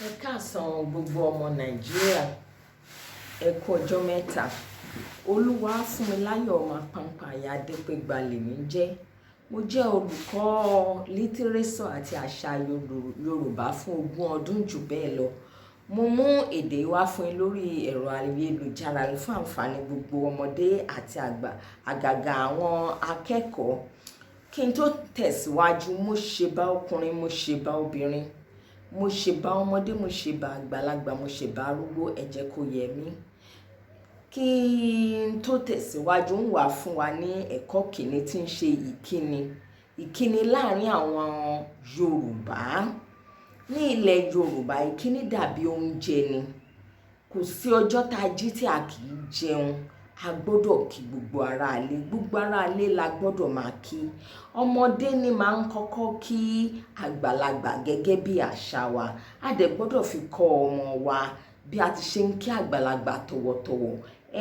Ẹ káàsán gbogbo ọmọ Nàìjíríà, ẹ kú ọjọ́ mẹ́ta. Olúwafúnmiláyọ̀ ọmọ Apáńpáyà Adépégbà lèmi jẹ́. Mo jẹ́ olùkọ́ lítírésọ̀ àti àṣà Yorùbá fún 20 ọdún jù bẹ́ẹ̀ lọ. Mo mú èdè wá fún yín lórí ẹ̀rọ ayélujára fún àǹfààní gbogbo ọmọdé àti àgbà, àgàgà àwọn akẹ́kọ̀ọ́. Kí n tó tẹ̀síwájú, mo ṣe bá ọkùnrin, mo ṣe bá obìnrin, mo ṣe bá ọmọdé, mo ṣe bá àgbàlagbà, mo ṣe bá arúgbó, ẹ jẹ́ kó yé mi. Kí n tó tẹ̀síwájú, ń wà fún wa ní ẹ̀kọ́ kìíní tí ń ṣe ìkíni. Ìkíni láàárín àwọn Yorùbá. Ní ilẹ̀ Yorùbá, ìkíni dàbí oúnjẹ ni. Kò sí ọjọ́ tá a jí tí a kì í jẹun. A gbọ́dọ̀ kí gbogbo aráalé, gbogbo aráalé la gbọ́dọ̀ máa kí. Ọmọdé ni máa ń kọ́kọ́ kí àgbàlagbà gẹ́gẹ́ bí àṣà wa. A dẹ̀ gbọ́dọ̀ fi kọ́ ọmọ wa bí a ti ṣe ń kí àgbàlagbà tọ̀wọ̀tọ̀wọ̀.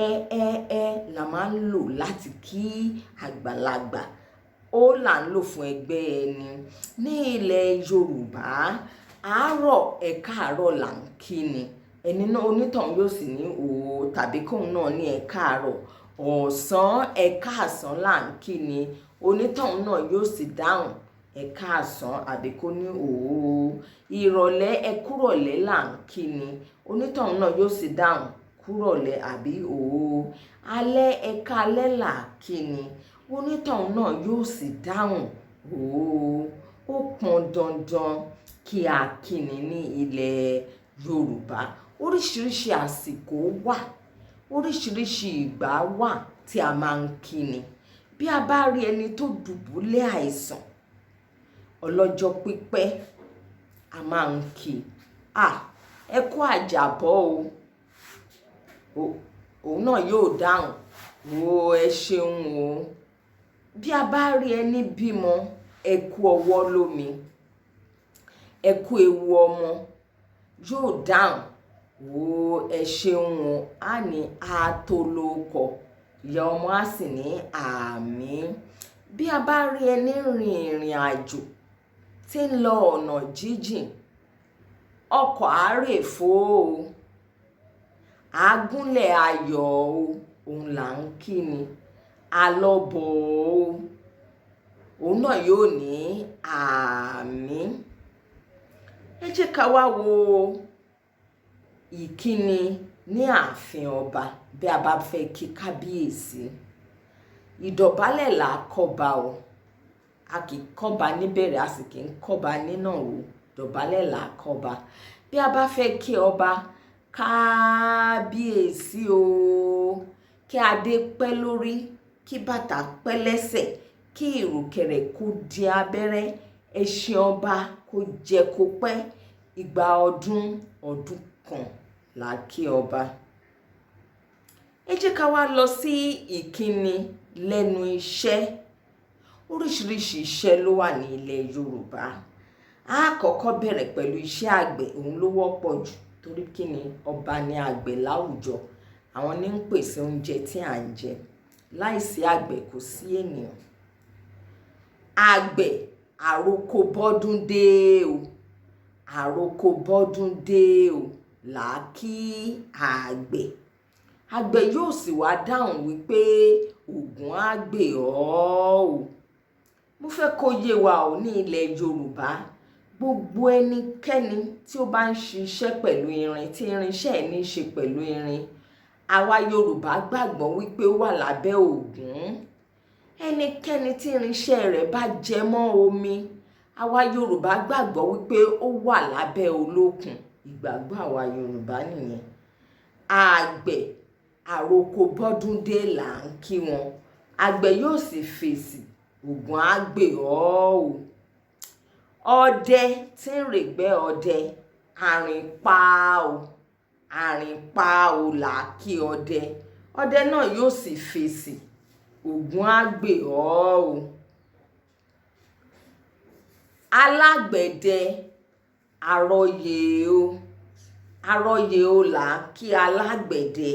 Ẹ la máa ń lò láti kí àgbàlagbà. Ó là ń lò fún ẹgbẹ́ ẹni. Ní ilẹ̀ Yorùbá, àárọ̀ ẹ káàárọ̀ là ń kí ni. Ẹni náà onítọ̀hún yóò sì ní òó tàbí kóun náà ní ẹ káàárọ̀. Ọ̀sán ẹ káàsán là ń kí ni. Onítọ̀hún náà yóò sì dáhùn ẹ káàsán àbí kó ní òó. Ìrọ̀lẹ́ ẹ kúrọ̀lẹ́ là ń kí ni. Onítọ̀hún náà yóò sì dáhùn kúrọ̀lẹ́ àbí òó. Alẹ́ ẹ káalẹ́ là ń kí ni. Onítọ̀hún náà yóò sì dáhùn òó. Ó pọn dandan kí a kí ni ní ilẹ̀ Yorùbá. Oríṣiríṣi àsìkò wà, oríṣiríṣi ìgbà wà tí a máa ń kí ni. Bí a bá rí ẹni tó dùbúlẹ̀ àìsàn ọlọ́jọ́ pípẹ́, a máa ń kí. Ẹ kú àjàbọ́ o. Òun náà yóò dáhùn ẹ ṣeun o. Bí a bá rí ẹni bímọ, ẹ kú ọwọ́ lómi, ẹ kú ewu ọmọ, yóò dáhùn ẹ ṣeun o. A ní a tó lóko, ìyá ọmọ á sì ní àmín. Bí a bá rí ẹni rin ìrìn àjò tí ń lọ ọ̀nà jíjìn, ọkọ̀ àárèfò o, agúnlẹ̀ ayọ̀ o, òun là ń kí ni. Alọ́bọ̀ o, òun náà yóò ní àmín. Ẹ jẹ́ ká wá wo ìkíni ní ààfin ọba. Bí a bá fẹ́ kí kábíyèsí, ìdọ̀bálẹ̀ là á kọ́ba o. A kì í kọ́ba níbẹ̀rẹ̀, a sì kì í kọ́ba nínàró. Ìdọ̀bálẹ̀ là á kọ́ba. Bí a bá fẹ́ kí ọba, kábíyèsí o, kí adé pẹ́ lórí, kí bàtà pẹ́ lẹ́sẹ̀, kí ìrùkẹ̀rẹ̀ kó di abẹ́rẹ́, ẹṣin ọba kó jẹ kó pẹ́, ìgbà ọdún kan là á kí ọba. Ẹ jẹ́ ká wá lọ sí ìkíni lẹ́nu iṣẹ́. Oríṣiríṣi iṣẹ́ ló wà ní ilẹ̀ Yorùbá. A kọ́kọ́ bẹ̀rẹ̀ pẹ̀lú iṣẹ́ àgbẹ̀, òun ló wọ́pọ̀ jù torí kí ni ọba ni àgbẹ̀ láwùjọ. Àwọn ní ń pèsè oúnjẹ tí à ń jẹ. Láìsí àgbẹ̀ kò sí ènìyàn. Àgbẹ̀ àroko bọ́dún dé o. Àroko bọ́dún dé o là á kí àgbẹ̀. Àgbẹ̀ yóò sì wá dáhùn wípé ògún á gbè ọ́ o. Mo fẹ́ kó yé wa ò ní ilẹ̀ Yorùbá. Gbogbo ẹnikẹ́ni tí ó bá ń ṣiṣẹ́ pẹ̀lú irin, tí irinṣẹ́ ẹ̀ ní í ṣe pẹ̀lú irin, àwa Yorùbá gbàgbọ́ wípé ó wà lábẹ́ ògún. Ẹnikẹ́ni tí irinṣẹ́ rẹ̀ bá jẹ mọ́ omi, àwa Yorùbá gbàgbọ́ wípé ó wà lábẹ́ olókun. Ìgbàgbọ́ àwa Yorùbá nìyẹn. Àgbẹ̀ àroko bọ́dún dé là ń kí wọn. Àgbẹ̀ yóò sì fèsì ògún á gbè ọ́ o. Ọdẹ tí ń règbẹ́ ọdẹ, àrìnpa o. Àrìnpa o là á kí ọdẹ. Ọdẹ náà yóò sì fèsì ògún á gbè ọ́ o. Alágbẹ̀dẹ àrọyè o. Àrọyè o là á kí alágbẹ̀dẹ.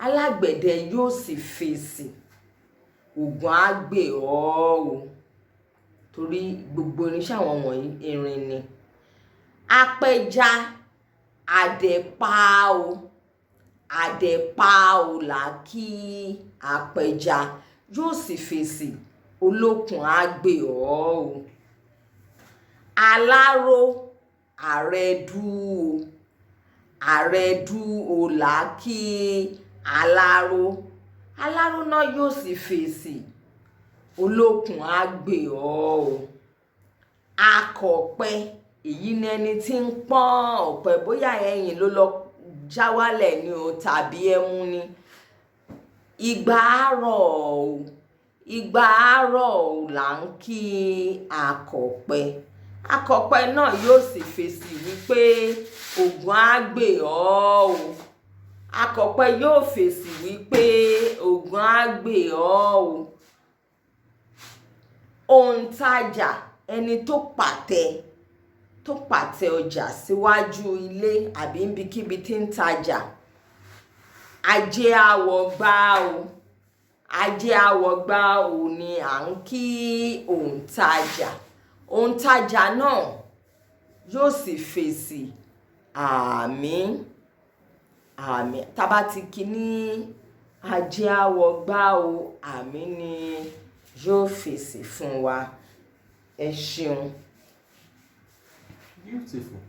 Alágbẹ̀dẹ yóò sì fèsì ògún á gbè ọ́ o. Torí gbogbo irinṣẹ́ àwọn wọ̀nyí irin ni. Apẹja àdẹ̀pá o, àdẹ̀pá o là kí apẹja, yóò sì fèsì olókùn á gbè ọ́ o. Aláró àrẹ̀dú o, àrẹ̀dú o là kí aláró, aláró náà yóò sì fèsì olókùn á gbè ọ́ o. Akọ̀pẹ, èyí ni ẹni tí ń pọ́n ọ̀pẹ, bóyá ẹ̀yìn ló lọ já wálẹ̀ ni o tàbí ẹmu ni. Ìgbà àárọ̀ o, ìgbà àárọ̀ o là ń kí akọ̀pẹ, akọ̀pẹ náà yóò sì fèsì wípé ògún á gbè ọ́ o. Akọ̀pẹ yóò fèsì wípé ògún á gbè ọ́ o. Òǹtajà, ẹni tó pàtẹ ọjà síwájú ilé àbí níbikíbi tí ń tajà, ajé àwọ̀gbá o, ajé àwọ̀gbá o ni à ń kí òǹtajà, òǹtajà náà yóò sì fèsì àmín, àmín. Tá bá ti kí ní ajé àwọ̀gbá o, àmín ni yóò fèsì fún wa. Ẹ ṣeun. Beautiful.